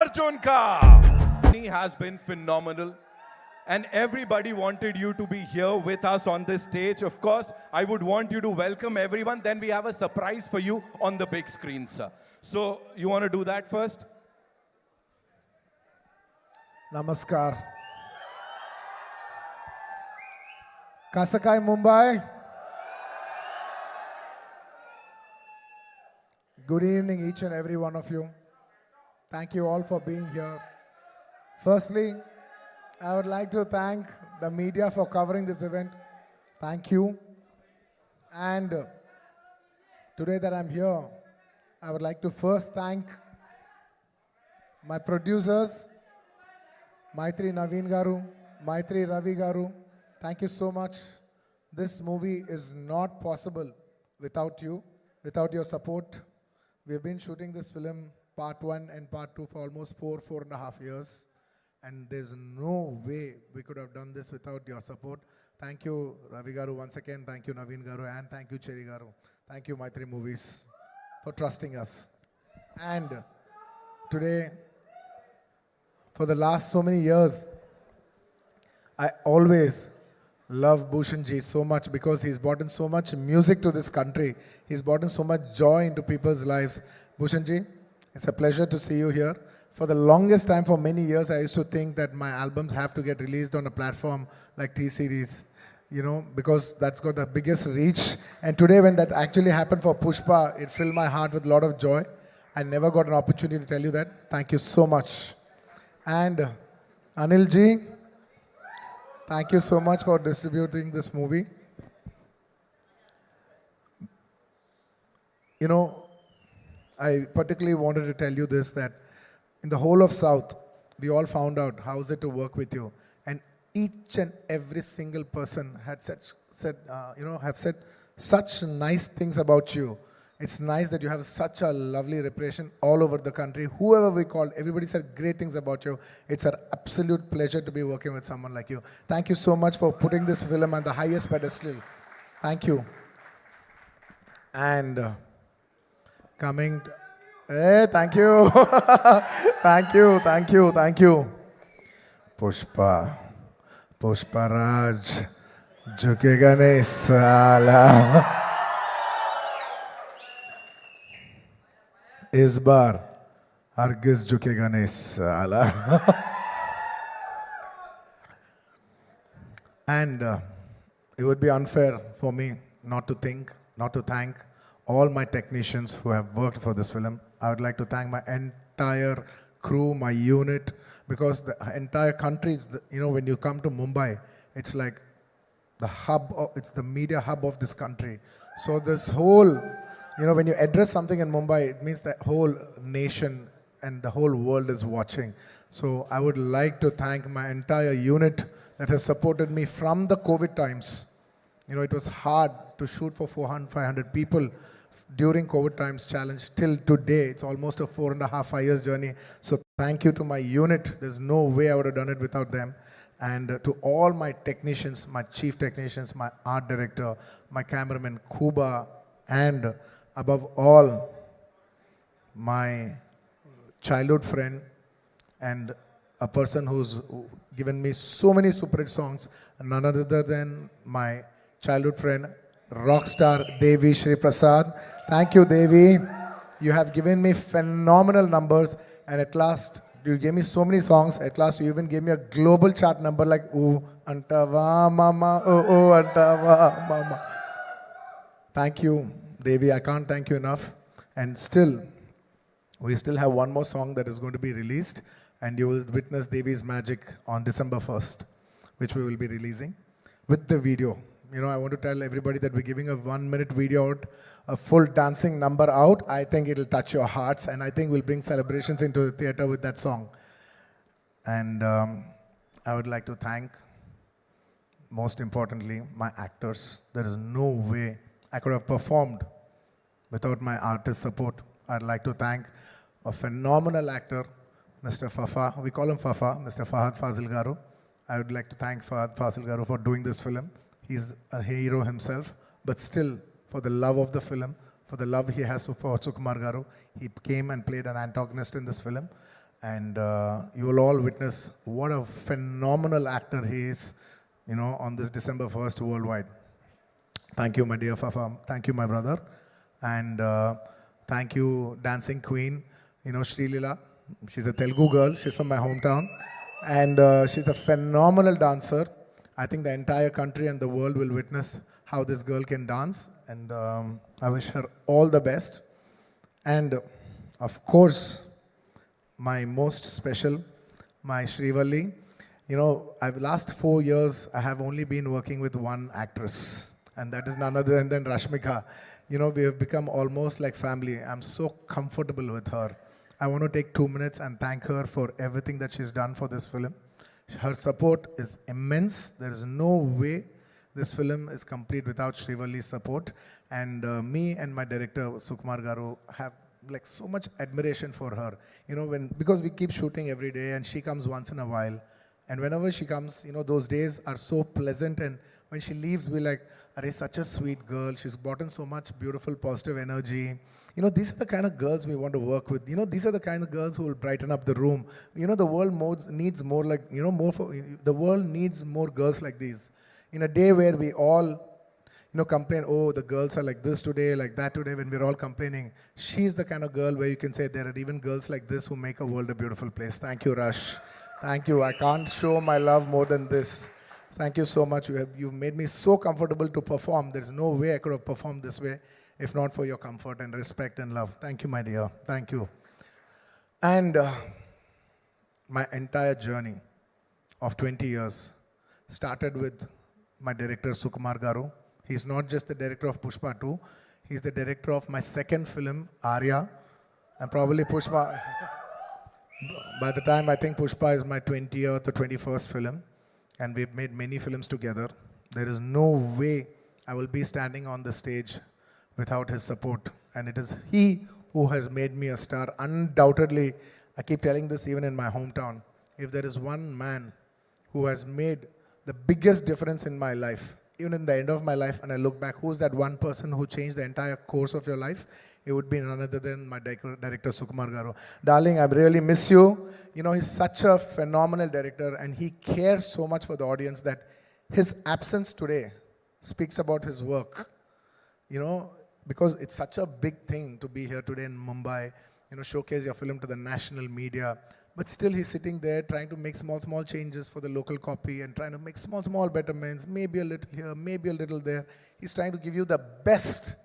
Arjun ka. He has been phenomenal. And everybody wanted you to be here with us on this stage. Of course, I would want you to welcome everyone. Then we have a surprise for you on the big screen, sir. So, you want to do that first? Namaskar. Kasakai, Mumbai. Good evening, each and every one of you. Thank you all for being here. Firstly, I would like to thank the media for covering this event. Thank you. And today that I'm here, I would like to first thank my producers, Maitri Naveen Garu, Maitri Ravi Garu. Thank you so much. This movie is not possible without you, without your support. We've been shooting this film, part 1 and part 2, for almost 4.5 years. And there's no way we could have done this without your support. Thank you, Ravi Garu, once again. Thank you, Naveen Garu, and thank you, Cherry Garu. Thank you, Maitri Movies, for trusting us. And today, for the last so many years, I always love Bhushan ji so much because he's brought in so much music to this country. He's brought in so much joy into people's lives. Bhushan ji, it's a pleasure to see you here. For the longest time, for many years, I used to think that my albums have to get released on a platform like T-Series, you know, because that's got the biggest reach. And today, when that actually happened for Pushpa, it filled my heart with a lot of joy. I never got an opportunity to tell you that. Thank you so much. And Anil ji, thank you so much for distributing this movie. You know, I particularly wanted to tell you this, that in the whole of South, we all found out how is it to work with you. And each and every single person had have said such nice things about you. It's nice that you have such a lovely reputation all over the country. Whoever we called, everybody said great things about you. It's an absolute pleasure to be working with someone like you. Thank you so much for putting this film on the highest pedestal. Thank you. And coming... Hey, thank you. Thank you, thank you, thank you. Pushpa Raj, झुकेगा नहीं साला. इस बार हरगिज झुकेगा नहीं साला. And it would be unfair for me not to thank all my technicians who have worked for this film. I would like to thank my entire crew, my unit, because the entire country, when you come to Mumbai, it's like the hub, it's the media hub of this country. So this whole, when you address something in Mumbai, it means the whole nation and the whole world is watching. So I would like to thank my entire unit that has supported me from the COVID times. It was hard to shoot for 400, 500 people during COVID times challenge till today. It's almost a 4.5 years journey. So thank you to my unit. There's no way I would have done it without them. And to all my technicians, my chief technicians, my art director, my cameraman Kuba, and above all, my childhood friend and a person who's given me so many super hit songs, none other than my childhood friend, rockstar Devi Shri Prasad. Thank you, Devi. You have given me phenomenal numbers, and at last, you gave me so many songs. At last, you even gave me a global chart number like "Ooh Antava Mama, Oh Antava Mama." Thank you, Devi. I can't thank you enough. And still, we still have one more song that is going to be released, and you will witness Devi's magic on December 1st, which we will be releasing with the video. I want to tell everybody that we're giving a 1-minute video out, a full dancing number out. I think it'll touch your hearts, and I think we'll bring celebrations into the theater with that song. And I would like to thank, most importantly, my actors. There is no way I could have performed without my artist support. I'd like to thank a phenomenal actor, Mr. Fafa. We call him Fafa, Mr. Fahad Fazil Garu. I would like to thank Fahad Fazil Garu for doing this film. He's a hero himself, but still, for the love of the film, for the love he has for Sukumar Garu, he came and played an antagonist in this film. And you will all witness what a phenomenal actor he is, on this December 1st worldwide. Thank you, my dear Fafa. Thank you, my brother. And thank you, Dancing Queen, Sri Leela. She's a Telugu girl. She's from my hometown. And she's a phenomenal dancer. I think the entire country and the world will witness how this girl can dance. And I wish her all the best. And of course, my most special, my Srivalli. Last 4 years, I have only been working with one actress, and that is none other than Rashmika. We have become almost like family. I'm so comfortable with her. I want to take 2 minutes and thank her for everything that she's done for this film. Her support is immense. There is no way this film is complete without Srivalli's support. And me and my director, Sukumar Garu, have so much admiration for her. Because we keep shooting every day and she comes once in a while. And whenever she comes, those days are so pleasant. And when she leaves, we're like, Arey, such a sweet girl. She's brought in so much beautiful, positive energy. These are the kind of girls we want to work with. These are the kind of girls who will brighten up the room. The world needs more the world needs more girls like these. In a day where we all complain, oh, the girls are like this today, like that today, when we're all complaining. She's the kind of girl where you can say there are even girls like this who make a world a beautiful place. Thank you, Rush. Thank you. I can't show my love more than this. Thank you so much. You made me so comfortable to perform. There's no way I could have performed this way if not for your comfort and respect and love. Thank you, my dear. Thank you. And my entire journey of 20 years started with my director, Sukumar Garu. He's not just the director of Pushpa 2. He's the director of my second film, Arya. And probably Pushpa, by the time I think Pushpa is my 20th or 21st film. And we've made many films together. There is no way I will be standing on the stage without his support. And it is he who has made me a star. Undoubtedly, I keep telling this even in my hometown. If there is one man who has made the biggest difference in my life, even in the end of my life, and I look back, who's that one person who changed the entire course of your life? It would be none other than my director, Sukumar Garu. Darling, I really miss you. He's such a phenomenal director, and he cares so much for the audience that his absence today speaks about his work. Because it's such a big thing to be here today in Mumbai, showcase your film to the national media. But still he's sitting there trying to make small changes for the local copy and trying to make small betterments, maybe a little here, maybe a little there. He's trying to give you the best.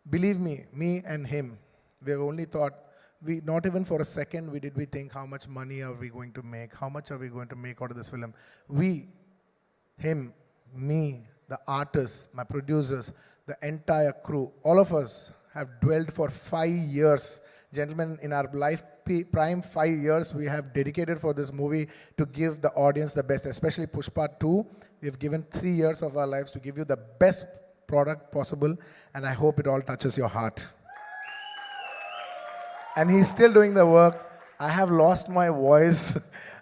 Believe me and him, we have only thought, not even for a second did we think how much money are we going to make, how much are we going to make out of this film. We, him, me, the artists, my producers, the entire crew, all of us have dwelled for 5 years. Gentlemen, in our life, prime 5 years, we have dedicated for this movie to give the audience the best, especially Pushpa 2. We have given 3 years of our lives to give you the best product possible, and I hope it all touches your heart. And he's still doing the work. I have lost my voice.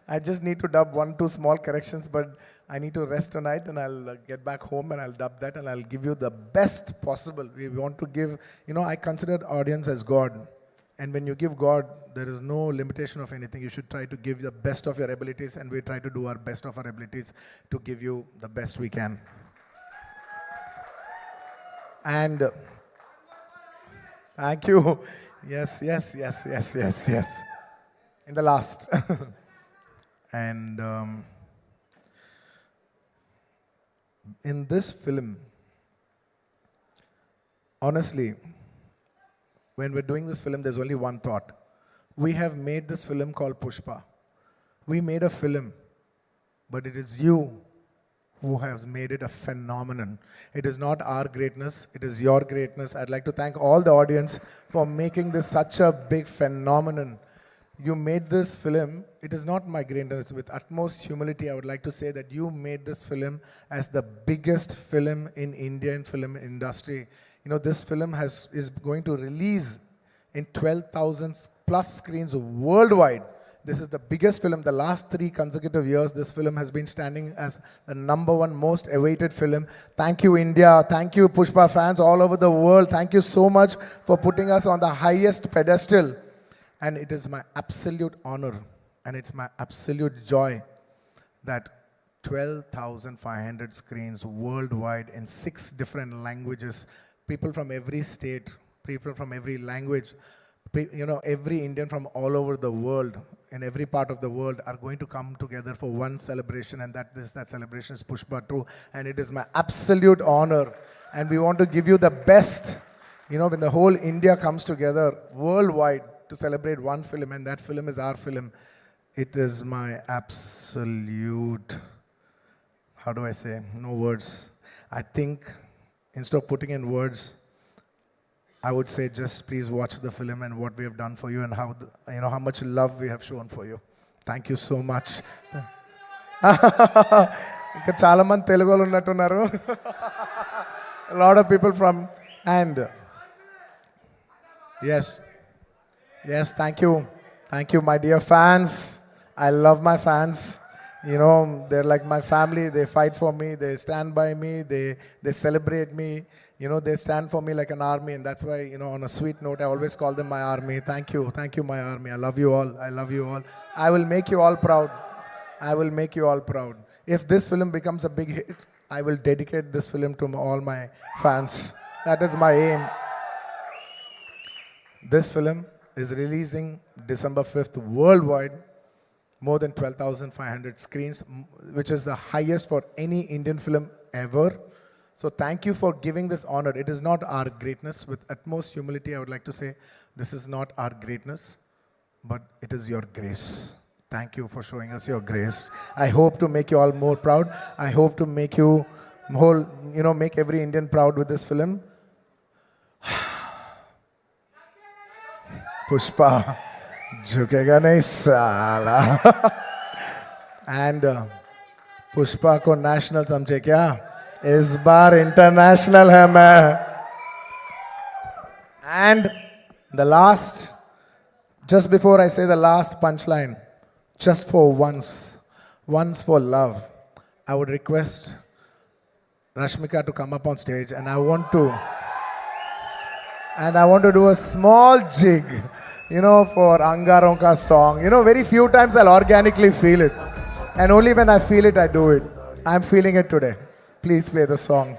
I just need to dub 1-2 small corrections, but I need to rest tonight, and I'll get back home and I'll dub that and I'll give you the best possible. We want to give, I consider audience as God. And when you give God, there is no limitation of anything. You should try to give the best of your abilities, and we try to do our best of our abilities to give you the best we can. And thank you. Yes. In the last. And in this film, honestly, when we're doing this film, there's only one thought. We have made this film called Pushpa. We made a film, but it is you who has made it a phenomenon. It is not our greatness, it is your greatness. I'd like to thank all the audience for making this such a big phenomenon. You made this film, it is not my greatness. With utmost humility, I would like to say that you made this film as the biggest film in Indian film industry. This film is going to release in 12,000 plus screens worldwide. This is the biggest film. The last 3 consecutive years, this film has been standing as the #1 most awaited film. Thank you, India. Thank you, Pushpa fans all over the world. Thank you so much for putting us on the highest pedestal. And it is my absolute honor and it's my absolute joy that 12,500 screens worldwide in 6 different languages, people from every state, people from every language, every Indian from all over the world, in every part of the world are going to come together for one celebration, and that celebration is Pushpa 2, and it is my absolute honor. And we want to give you the best, when the whole India comes together worldwide to celebrate one film, and that film is our film. It is my absolute, how do I say, no words. I think instead of putting in words, I would say just please watch the film and what we have done for you and how how much love we have shown for you. Thank you so much. ఇక్కడ చాలా మంది తెలుగు వాళ్ళు ఉన్నట్టున్నారు. A lot of people from and yes, thank you my dear fans. I love my fans. They're like my family. They fight for me. They stand by me. They celebrate me. They stand for me like an army, and that's why, on a sweet note, I always call them my army. Thank you, my army. I love you all. I will make you all proud. If this film becomes a big hit, I will dedicate this film to all my fans. That is my aim. This film is releasing December 5th worldwide, more than 12,500 screens, which is the highest for any Indian film ever. So thank you for giving this honor. It is not our greatness. With utmost humility, I would like to say, this is not our greatness, but it is your grace. Thank you for showing us your grace. I hope to make you all more proud. I hope to make you make every Indian proud with this film. Pushpa, झुकेगा नहीं साला. And Pushpa को national समझे क्या? इस बार international है मैं. And the last, just before I say the last punchline, just for once for love, I would request Rashmika to come up on stage, and I want to do a small jig, for Angaron ka song. Very few times I'll organically feel it, and only when I feel it, I do it. I'm feeling it today. Please play the song.